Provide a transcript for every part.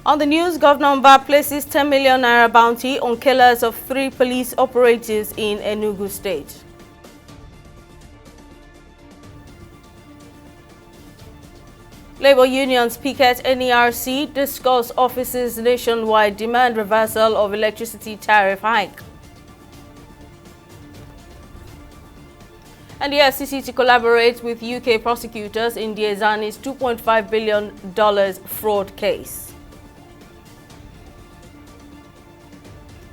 On the news, Governor Mbah places 10 million naira bounty on killers of 3 police operatives in Enugu State. Labour unions picket NERC, discuss offices nationwide, demand reversal of electricity tariff hike. And the FCC to collaborate with UK prosecutors in Diezani's $2.5 billion fraud case.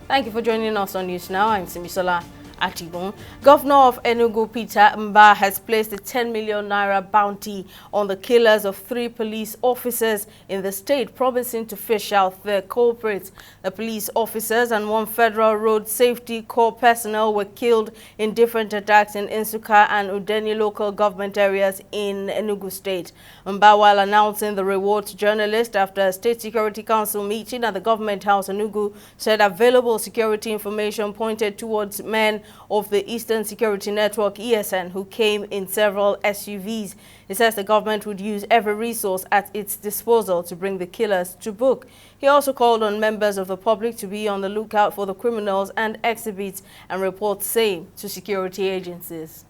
Thank you for joining us on News Now. I'm Simisola Atigun. Governor of Enugu, Peter Mbah, has placed a 10 million naira bounty on the killers of 3 police officers in the state, promising to fish out their culprits. The police officers and 1 Federal Road Safety Corps personnel were killed in different attacks in Nsukka and Udeni local government areas in Enugu State. Mbah, while announcing the reward to journalists after a State Security Council meeting at the Government House Enugu, said available security information pointed towards men of the Eastern Security Network (ESN) who came in several SUVs. He says the government would use every resource at its disposal to bring the killers to book. He also called on members of the public to be on the lookout for the criminals and exhibits and report same to security agencies.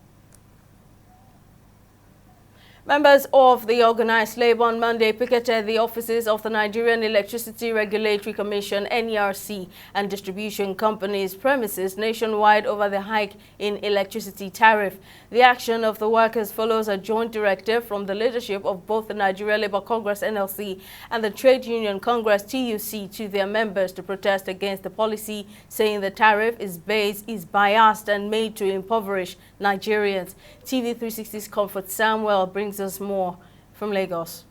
Members of the organized labor on Monday picketed the offices of the Nigerian Electricity Regulatory Commission (NERC) and distribution companies' premises nationwide over the hike in electricity tariff. The action of the workers follows a joint directive from the leadership of both the Nigeria Labour Congress (NLC) and the Trade Union Congress (TUC) to their members to protest against the policy, saying the tariff is biased and made to impoverish Nigerians. TV360's Comfort Samuel brings us more from Lagos.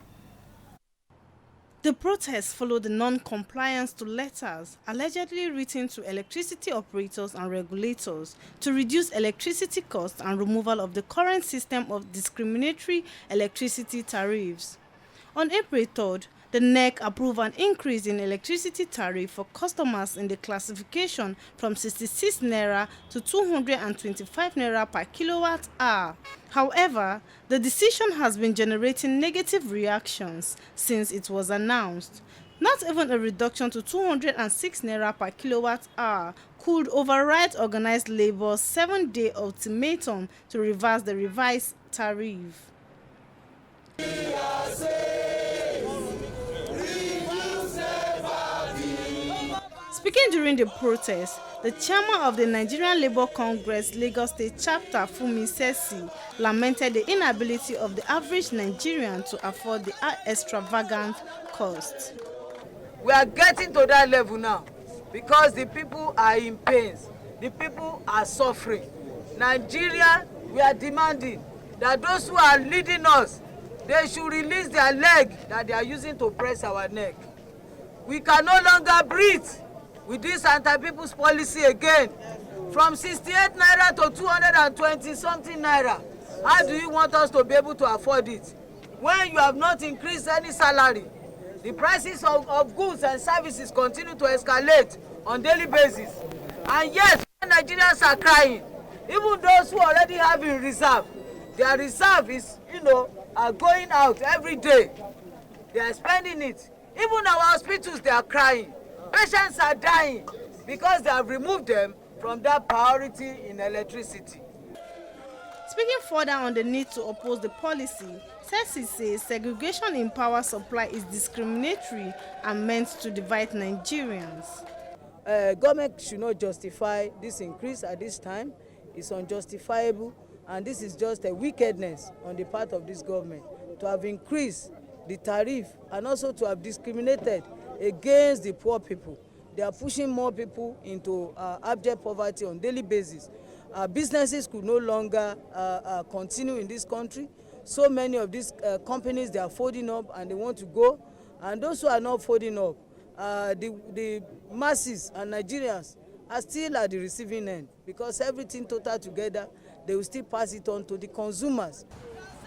The protest followed the non-compliance to letters allegedly written to electricity operators and regulators to reduce electricity costs and removal of the current system of discriminatory electricity tariffs. On April 3rd, the NEC approved an increase in electricity tariff for customers in the classification from 66 naira to 225 naira per kilowatt hour. However, the decision has been generating negative reactions since it was announced. Not even a reduction to 206 naira per kilowatt hour could override organized labor's 7-day ultimatum to reverse the revised tariff. Speaking during the protest, the chairman of the Nigerian Labour Congress Lagos State Chapter, Fumi Sesi, lamented the inability of the average Nigerian to afford the extravagant cost. We are getting to that level now because the people are in pains. The people are suffering. Nigeria, we are demanding that those who are leading us, they should release their leg that they are using to press our neck. We can no longer breathe with this anti-people's policy again. From 68 naira to 220 something naira. How do you want us to be able to afford it? When you have not increased any salary, the prices of goods and services continue to escalate on daily basis. And yet, Nigerians are crying. Even those who already have in reserve, their reserve is, are going out every day. They are spending it. Even our hospitals, they are crying. Patients are dying because they have removed them from that priority in electricity. Speaking further on the need to oppose the policy, Sesi says segregation in power supply is discriminatory and meant to divide Nigerians. Government should not justify this increase at this time. It's unjustifiable, and this is just a wickedness on the part of this government to have increased the tariff and also to have discriminated against the poor people. They are pushing more people into abject poverty on a daily basis. Businesses could no longer continue in this country. So many of these companies, they are folding up and they want to go. And those who are not folding up, the masses and Nigerians are still at the receiving end because everything total together, they will still pass it on to the consumers.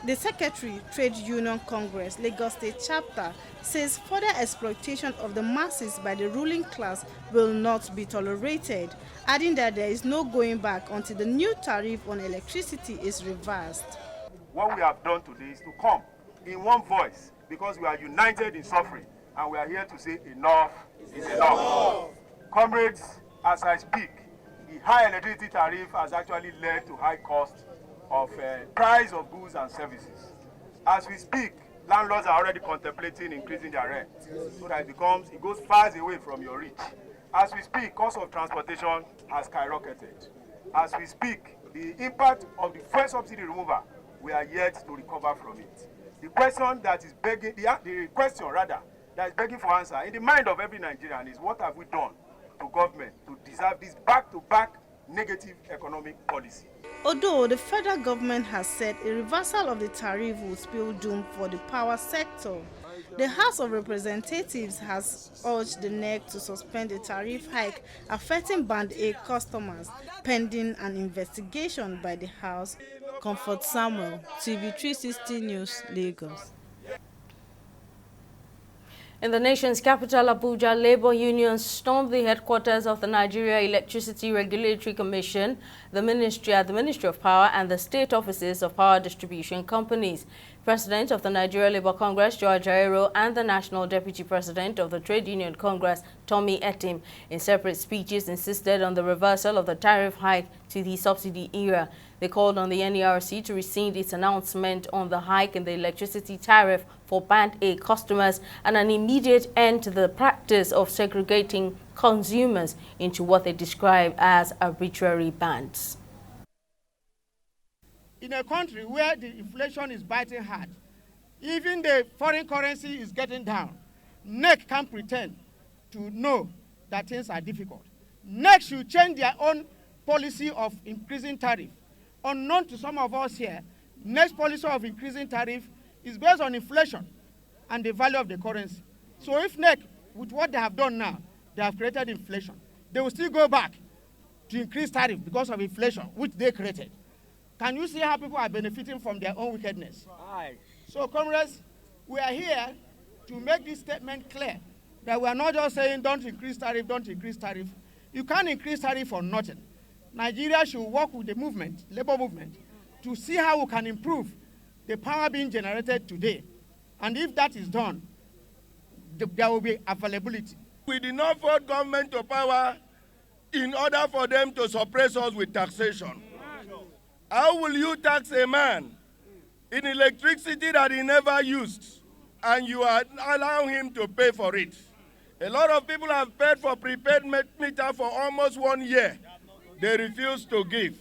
The Secretary, Trade Union Congress, Lagos State Chapter, says further exploitation of the masses by the ruling class will not be tolerated, adding that there is no going back until the new tariff on electricity is reversed. What we have done today is to come in one voice because we are united in suffering and we are here to say enough is enough. Comrades, as I speak, the high electricity tariff has actually led to high cost of price of goods and services. As we speak, landlords are already contemplating increasing their rent so that it goes far away from your reach. As we speak, cost of transportation has skyrocketed. As we speak, the impact of the fuel subsidy removal, we are yet to recover from it. The question that is begging, the question rather, that is begging for answer in the mind of every Nigerian is what have we done to government to deserve this back-to-back negative economic policy? Although the federal government has said a reversal of the tariff will spell doom for the power sector, the House of Representatives has urged the NEC to suspend the tariff hike affecting Band A customers, pending an investigation by the House. Comfort Samuel, TV 360 News, Lagos. In the nation's capital, Abuja, labor unions stormed the headquarters of the Nigeria Electricity Regulatory Commission, the Ministry of Power, and the state offices of power distribution companies. President of the Nigeria Labour Congress, George Aero, and the National Deputy President of the Trade Union Congress, Tommy Etim, in separate speeches insisted on the reversal of the tariff hike to the subsidy era. They called on the NERC to rescind its announcement on the hike in the electricity tariff for Band A customers and an immediate end to the practice of segregating consumers into what they describe as arbitrary bands. In a country where the inflation is biting hard, even the foreign currency is getting down, NEC can't pretend to know that things are difficult. NEC should change their own policy of increasing tariff. Unknown to some of us here, NEC's policy of increasing tariff is based on inflation and the value of the currency. So if NEC, with what they have done now, they have created inflation, they will still go back to increase tariff because of inflation, which they created. Can you see how people are benefiting from their own wickedness? Aye. So, comrades, we are here to make this statement clear that we are not just saying don't increase tariff, don't increase tariff. You can't increase tariff for nothing. Nigeria should work with the movement, labor movement, to see how we can improve the power being generated today. And if that is done, there will be availability. We did not vote government to power in order for them to suppress us with taxation. How will you tax a man in electricity that he never used and you are allowing him to pay for it? A lot of people have paid for prepaid meter for almost 1 year. They refuse to give.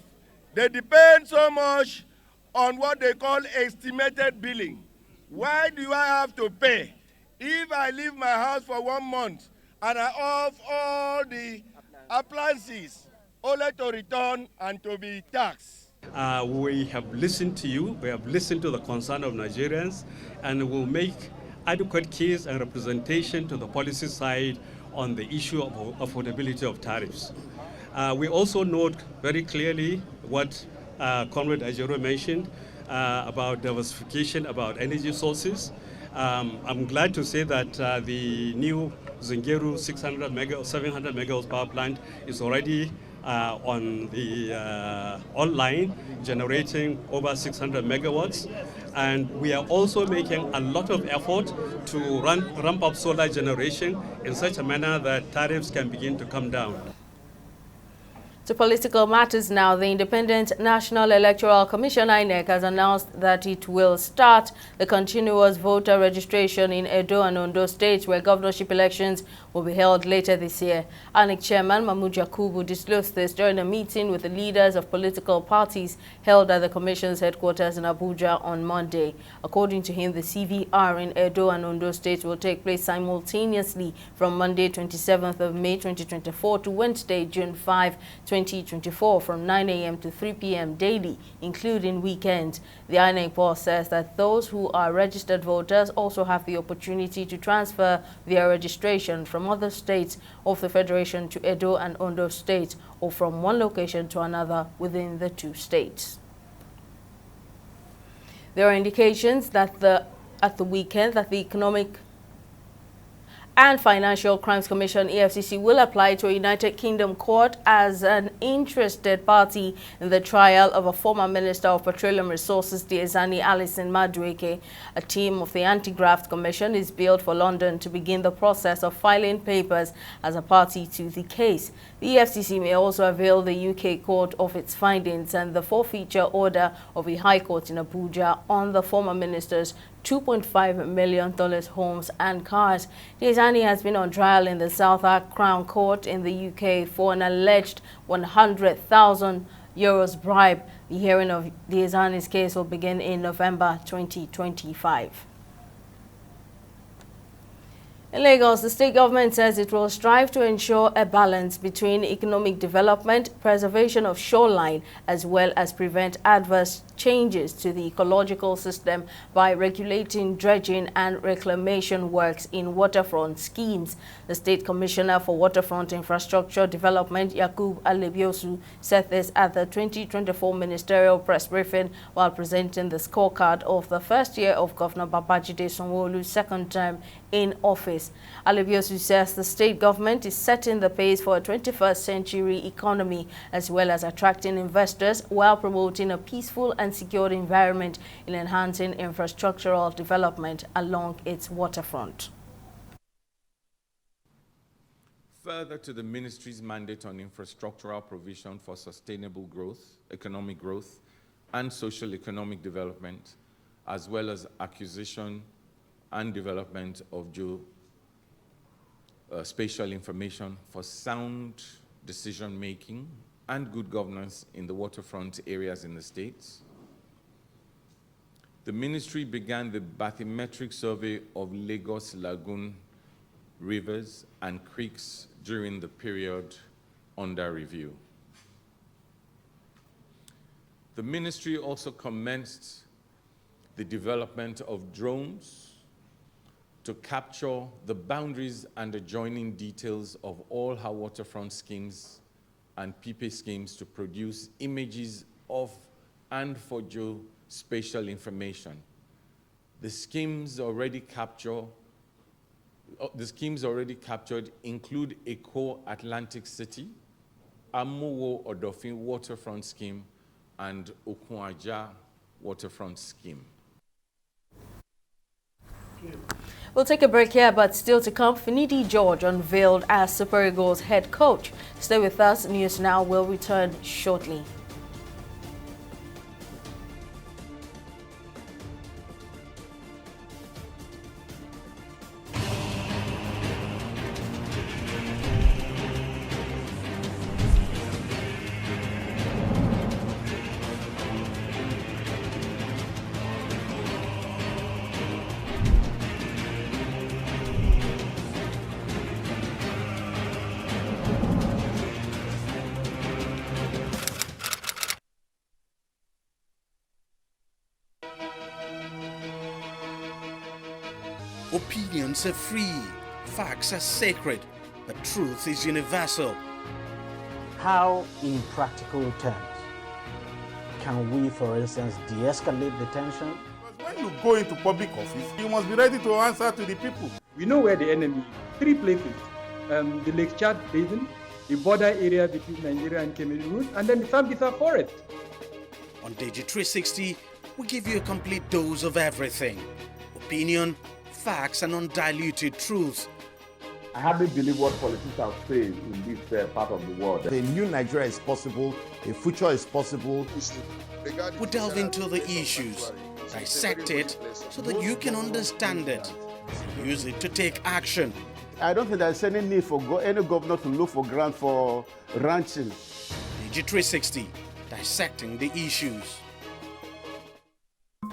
They depend so much on what they call estimated billing. Why do I have to pay? If I leave my house for 1 month and I off all the appliances, only to return and to be taxed. We have listened to you, we have listened to the concern of Nigerians, and will make adequate case and representation to the policy side on the issue of affordability of tariffs. We also note very clearly what Comrade Ajero mentioned about diversification, about energy sources. I'm glad to say that the new Zungeru 700 megawatt power plant is already on the online, generating over 600 megawatts. And we are also making a lot of effort to ramp up solar generation in such a manner that tariffs can begin to come down. To political matters now, the Independent National Electoral Commission, INEC, has announced that it will start the continuous voter registration in Edo and Ondo states, where governorship elections will be held later this year. INEC Chairman Mahmood Yakubu disclosed this during a meeting with the leaders of political parties held at the Commission's headquarters in Abuja on Monday. According to him, the CVR in Edo and Ondo states will take place simultaneously from Monday, 27th of May 2024 to Wednesday, June 5, 2024 from 9 a.m. to 3 p.m. daily, including weekends. The INEC boss says that those who are registered voters also have the opportunity to transfer their registration from other states of the Federation to Edo and Ondo states, or from one location to another within the two states. There are indications that at the weekend that the Economic and Financial Crimes Commission, EFCC, will apply to a United Kingdom court as an interested party in the trial of a former Minister of Petroleum Resources, Diezani Alison Madueke. A team of the Anti-Graft Commission is billed for London to begin the process of filing papers as a party to the case. The EFCC may also avail the UK court of its findings and the forfeiture order of a high court in Abuja on the former minister's $2.5 million homes and cars. Diezani has been on trial in the Southwark Crown Court in the UK for an alleged €100,000 bribe. The hearing of Diezani's case will begin in November 2025. In Lagos, the state government says it will strive to ensure a balance between economic development, preservation of shoreline, as well as prevent adverse changes to the ecological system by regulating dredging and reclamation works in waterfront schemes. The State Commissioner for Waterfront Infrastructure Development, Yakub Alebiosu, said this at the 2024 Ministerial Press Briefing while presenting the scorecard of the first year of Governor Babajide Sanwo-Olu's second term in office. Alebiosu says the state government is setting the pace for a 21st century economy as well as attracting investors while promoting a peaceful and secured environment in enhancing infrastructural development along its waterfront. Further to the ministry's mandate on infrastructural provision for sustainable growth, economic growth, and social economic development, as well as acquisition and development of geospatial information for sound decision-making and good governance in the waterfront areas in the states. The ministry began the bathymetric survey of Lagos Lagoon rivers and creeks during the period under review. The ministry also commenced the development of drones to capture the boundaries and adjoining details of all her waterfront schemes and PPA schemes to produce images of and for geospatial information. The schemes already captured include Eko Atlantic City, Amuwo Odofin Waterfront Scheme, and Okunwaja Waterfront Scheme. We'll take a break here, but still to come, Finidi George unveiled as Super Eagles head coach. Stay with us. News Now will return shortly. Opinions are free, facts are sacred, but truth is universal. How, in practical terms, can we, for instance, de-escalate the tension? When you go into public office, you must be ready to answer to the people. We know where the enemy is. 3 places, the Lake Chad Basin, the border area between Nigeria and Cameroon, and then the Sambisa Forest. On Digi 360, we give you a complete dose of everything. Opinion, facts, and undiluted truth. I hardly believe what politicians have said in this part of the world. A new Nigeria is possible, a future is possible. We delve into the issues, dissect it so that you can understand it, and use it to take action. I don't think there's any need for any governor to look for grant for ranching. Digi 360, dissecting the issues.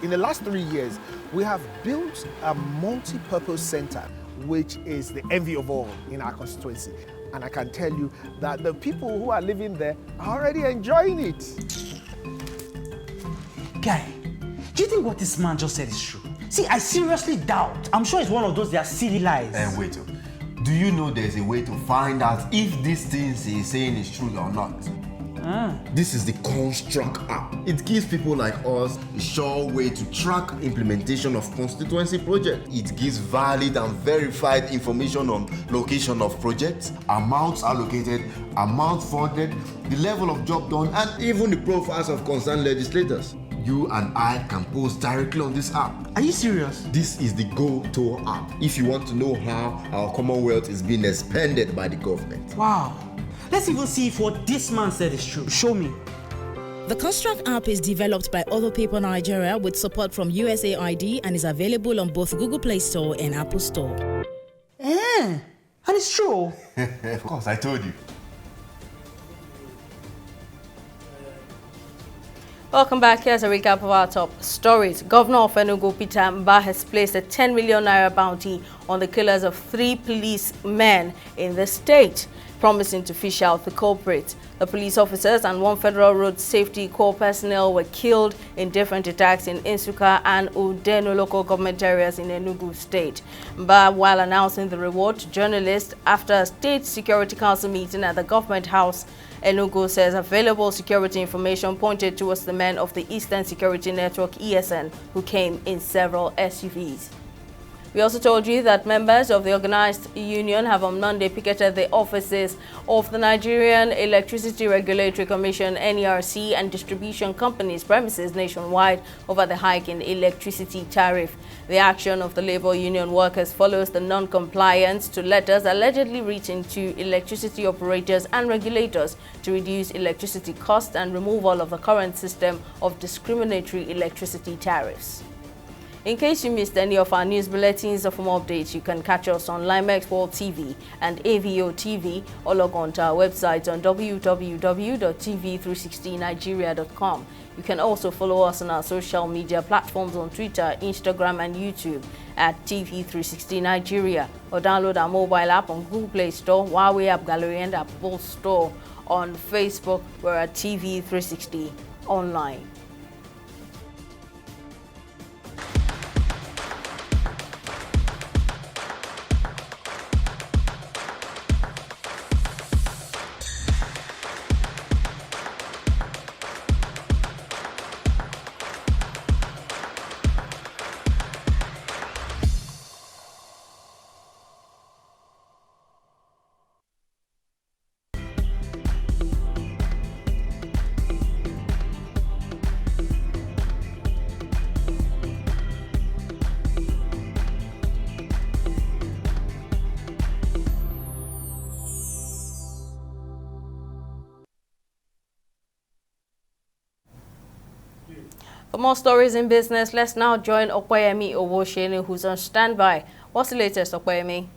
In the last 3 years, we have built a multi-purpose center, which is the envy of all in our constituency. And I can tell you that the people who are living there are already enjoying it. Guy, do you think what this man just said is true? See, I seriously doubt. I'm sure it's one of those their silly lies. Wait, do you know there's a way to find out if these things he's saying is true or not? This is the Construct app. It gives people like us a sure way to track implementation of constituency projects. It gives valid and verified information on location of projects, amounts allocated, amount funded, the level of job done, and even the profiles of concerned legislators. You and I can post directly on this app. Are you serious? This is the GoTour app. If you want to know how our Commonwealth is being expanded by the government. Wow. Let's even see if what this man said is true. Show me. The Construct app is developed by Other People Nigeria with support from USAID and is available on both Google Play Store and Apple Store. And it's true. Of course, I told you. Welcome back. Here's a recap of our top stories. Governor of Enugu, Peter Mbah, has placed a 10 million naira bounty on the killers of 3 policemen in the state, promising to fish out the culprits. The police officers and 1 Federal Road Safety Corps personnel were killed in different attacks in Nsukka and Udenu local government areas in Enugu State. Mbah, while announcing the reward to journalists after a State Security Council meeting at the Government House, Enugu says available security information pointed towards the men of the Eastern Security Network (ESN) who came in several SUVs. We also told you that members of the organized union have on Monday picketed the offices of the Nigerian Electricity Regulatory Commission (NERC) and distribution companies' premises nationwide over the hike in electricity tariff. The action of the labor union workers follows the non-compliance to letters allegedly written to electricity operators and regulators to reduce electricity costs and removal of the current system of discriminatory electricity tariffs. In case you missed any of our news bulletins or for more updates, you can catch us on Limex World TV and AVO TV or log on to our website on www.tv360nigeria.com. You can also follow us on our social media platforms on Twitter, Instagram and YouTube at TV360 Nigeria, or download our mobile app on Google Play Store, Huawei App Gallery and Apple Store. On Facebook, we're at TV360 Online. For more stories in business, let's now join Okoyemi Owosheni, who's on standby. What's the latest, Okoyemi?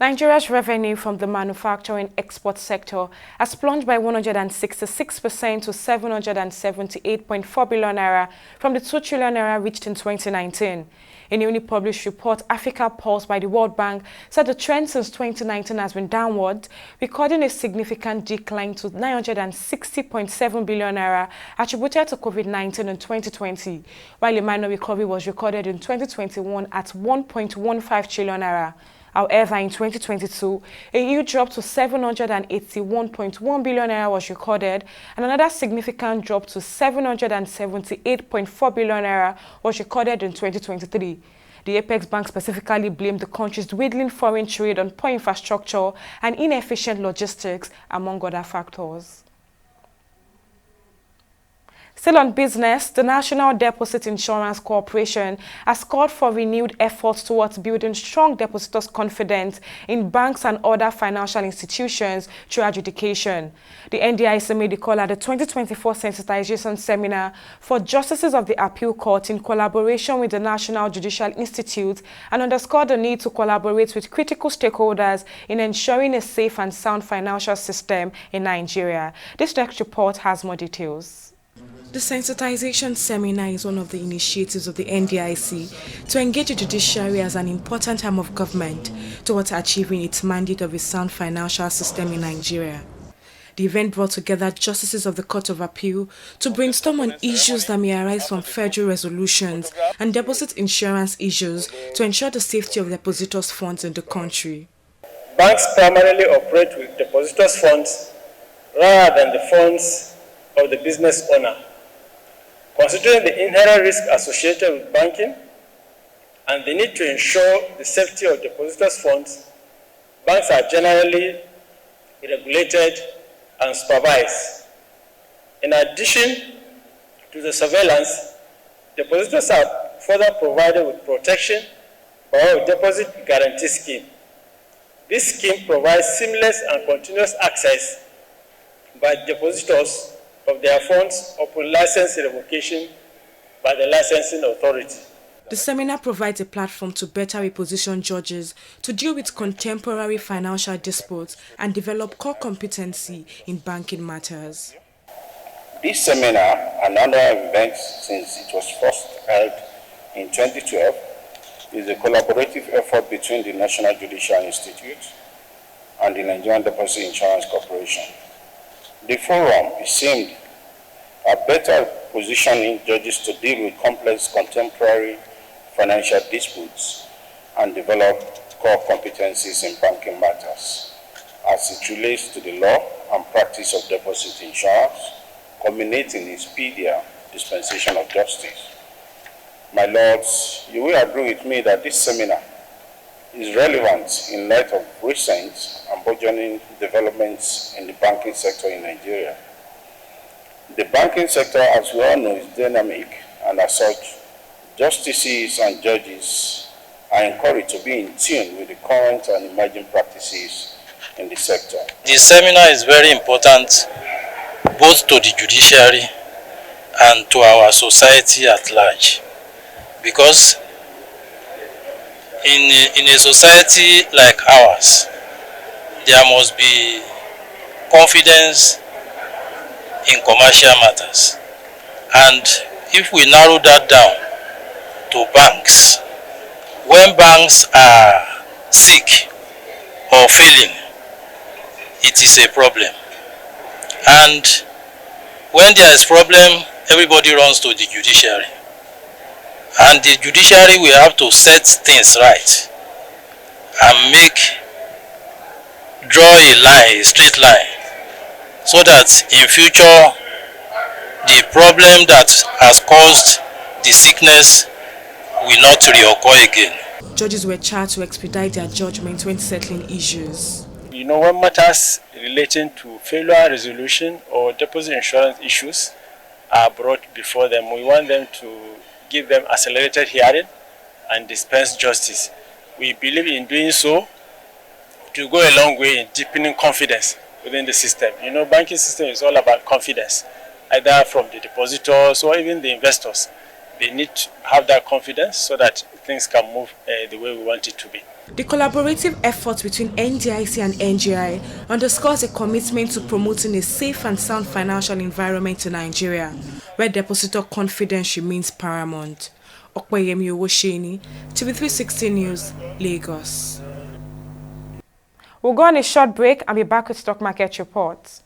Nigeria's revenue from the manufacturing export sector has plunged by 166% to 778.4 billion naira from the 2 trillion naira reached in 2019. A newly published report, Africa Pulse by the World Bank, said the trend since 2019 has been downward, recording a significant decline to 960.7 billion naira attributed to COVID-19 in 2020, while a minor recovery was recorded in 2021 at 1.15 trillion naira. However, in 2022, a huge drop to 781.1 billion naira was recorded, and another significant drop to 778.4 billion naira was recorded in 2023. The Apex Bank specifically blamed the country's dwindling foreign trade on poor infrastructure and inefficient logistics, among other factors. Still on business, the National Deposit Insurance Corporation has called for renewed efforts towards building strong depositors' confidence in banks and other financial institutions through adjudication. The NDIC made the call at the 2024 Sensitization Seminar for Justices of the Appeal Court in collaboration with the National Judicial Institute and underscored the need to collaborate with critical stakeholders in ensuring a safe and sound financial system in Nigeria. This next report has more details. The sensitization seminar is one of the initiatives of the NDIC to engage the judiciary as an important arm of government towards achieving its mandate of a sound financial system in Nigeria. The event brought together justices of the Court of Appeal to brainstorm on issues that may arise from federal resolutions and deposit insurance issues to ensure the safety of depositors' funds in the country. Banks primarily operate with depositors' funds rather than the funds of the business owner. Considering the inherent risk associated with banking and the need to ensure the safety of depositors' funds, banks are generally regulated and supervised. In addition to the surveillance, depositors are further provided with protection by our deposit guarantee scheme. This scheme provides seamless and continuous access by depositors of their funds upon license revocation by the licensing authority. The seminar provides a platform to better reposition judges to deal with contemporary financial disputes and develop core competency in banking matters. This seminar, an annual event since it was first held in 2012, is a collaborative effort between the National Judicial Institute and the Nigerian Deposit Insurance Corporation. The forum is aimed at better positioning judges to deal with complex contemporary financial disputes and develop core competencies in banking matters as it relates to the law and practice of deposit insurance, culminating in speedier dispensation of justice. My lords, you will agree with me that this seminar is relevant in light of recent and burgeoning developments in the banking sector in Nigeria. The banking sector, as we all know, is dynamic, and as such, justices and judges are encouraged to be in tune with the current and emerging practices in the sector. The seminar is very important both to the judiciary and to our society at large, because in a society like ours, there must be confidence in commercial matters. And if we narrow that down to banks, when banks are sick or failing, it is a problem. And when there is problem, everybody runs to the judiciary. And the judiciary will have to set things right and draw a straight line, so that in future, the problem that has caused the sickness will not reoccur again. Judges were charged to expedite their judgment when settling issues. You know, when matters relating to failure resolution or deposit insurance issues are brought before them, we want them to give them accelerated hearing and dispense justice. We believe in doing so to go a long way in deepening confidence within the system. You know, banking system is all about confidence, either from the depositors or even the investors. They need to have that confidence so that things can move the way we want it to be. The collaborative efforts between NDIC and NGI underscores a commitment to promoting a safe and sound financial environment in Nigeria, where depositor confidence remains paramount. Okpeyemi Owosheni, TV360 News, Lagos. We'll go on a short break and be back with stock market reports.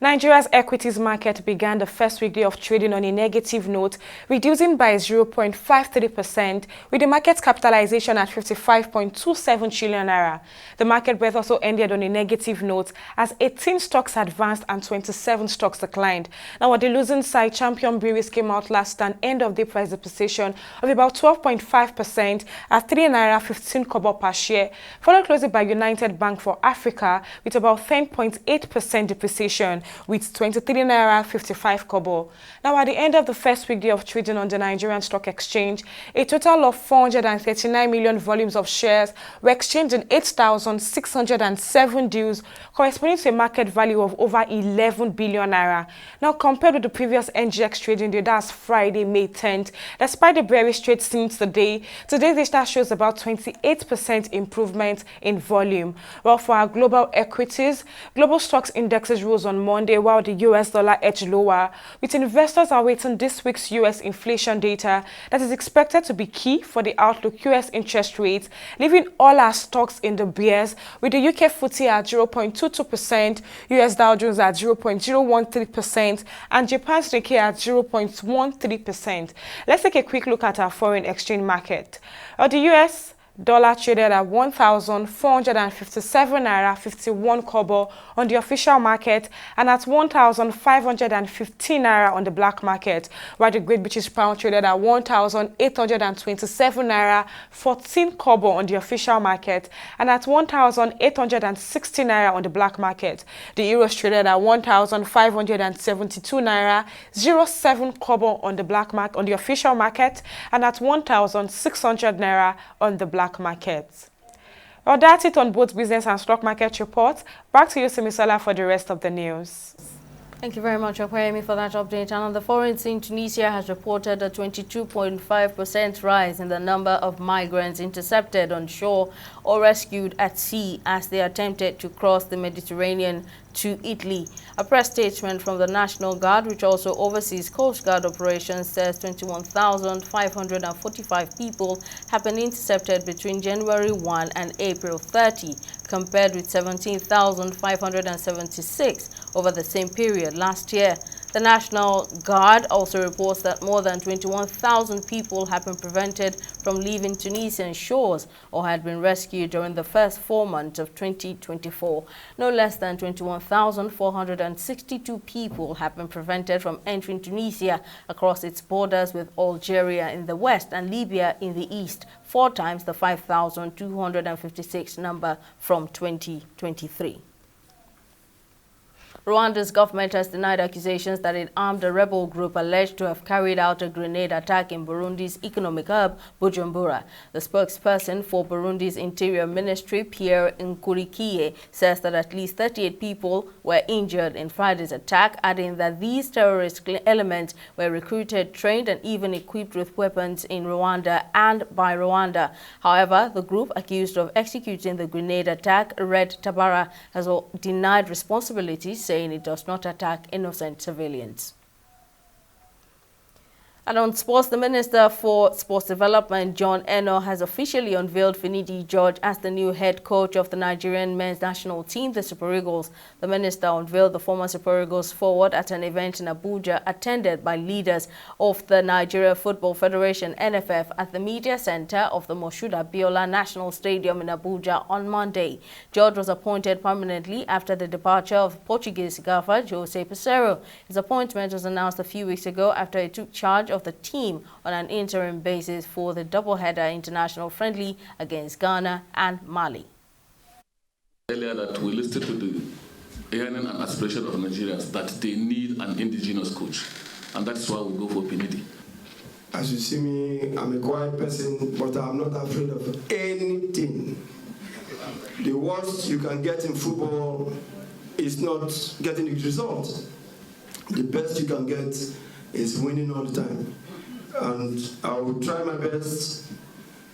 Nigeria's equities market began the first weekday of trading on a negative note, reducing by 0.53%, with the market capitalization at 55.27 trillion naira. The market breadth also ended on a negative note as 18 stocks advanced and 27 stocks declined. Now, on the losing side, Champion Breweries came out last an end-of-day price depreciation of about 12.5% at 3 naira 15 kobo per share, followed closely by United Bank for Africa with about 10.8% depreciation, with 23 naira 55 kobo. Now, at the end of the first weekday of trading on the Nigerian Stock Exchange, a total of 439 million volumes of shares were exchanged in 8,607 deals, corresponding to a market value of over 11 billion naira. Now, compared with the previous NGX trading day, that's Friday, May 10th, despite the bearish trade since the day, today's data shows about 28% improvement in volume. Well, for our global equities, global stocks indexes rose on Monday Monday, while the US dollar edged lower, with investors awaiting this week's US inflation data that is expected to be key for the outlook US interest rates, leaving all our stocks in the bears, with the UK FTSE at 0.22%, US Dow Jones at 0.013%, and Japan's Nikkei at 0.13%. Let's take a quick look at our foreign exchange market. The US dollar traded at 1,457 naira 51 kobo on the official market and at 1,515 naira on the black market, while the Great British pound traded at 1,827 naira 14 kobo on the official market and at 1,860 naira on the black market. The euros traded at 1,572 naira 07 kobo on the black market on the official market and at 1,600 naira on the black markets. Well, that's it on both business and stock market reports. Back to you, Simisola, for the rest of the news. Thank you very much, Okwayemi, for that update. And on the foreign scene, Tunisia has reported a 22.5% rise in the number of migrants intercepted on shore or rescued at sea as they attempted to cross the Mediterranean to Italy. A press statement from the National Guard, which also oversees Coast Guard operations, says 21,545 people have been intercepted between January 1 and April 30, compared with 17,576 over the same period last year. The National Guard also reports that more than 21,000 people have been prevented from leaving Tunisian shores or had been rescued during the first 4 months of 2024. No less than 21,462 people have been prevented from entering Tunisia across its borders with Algeria in the west and Libya in the east, 4 times the 5,256 number from 2023. Rwanda's government has denied accusations that it armed a rebel group alleged to have carried out a grenade attack in Burundi's economic hub, Bujumbura. The spokesperson for Burundi's Interior Ministry, Pierre Nkurikiye, says that at least 38 people were injured in Friday's attack, adding that these terrorist elements were recruited, trained, and even equipped with weapons in Rwanda and by Rwanda. However, the group accused of executing the grenade attack, Red Tabara, has denied responsibility, saying it does not attack innocent civilians. And on sports, the Minister for Sports Development, John Eno, has officially unveiled Finidi George as the new head coach of the Nigerian men's national team, the Super Eagles. The Minister unveiled the former Super Eagles forward at an event in Abuja attended by leaders of the Nigeria Football Federation, NFF, at the Media Center of the Moshood Abiola National Stadium in Abuja on Monday. George was appointed permanently after the departure of Portuguese gaffer Jose Peseiro. His appointment was announced a few weeks ago after he took charge of the team on an interim basis for the double-header international friendly against Ghana and Mali. Earlier that we listed to the yearning and aspiration of Nigerians that they need an indigenous coach, and that's why we go for Finidi. As you see me, I'm a quiet person, but I'm not afraid of anything. The worst you can get in football is not getting the result. The best you can get is winning all the time. And I will try my best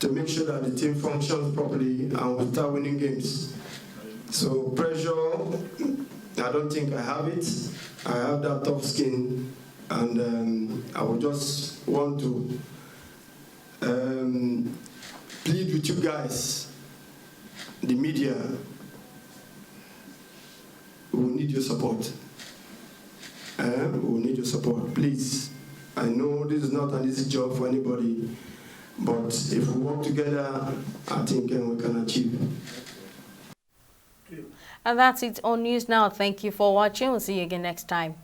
to make sure that the team functions properly and we start winning games. So pressure, I don't think I have it. I have that tough skin, and I would just want to plead with you guys, the media. We will need your support. We will need your support, please. I know this is not an easy job for anybody, but if we work together, I think we can achieve. And that's it on News Now. Thank you for watching. We'll see you again next time.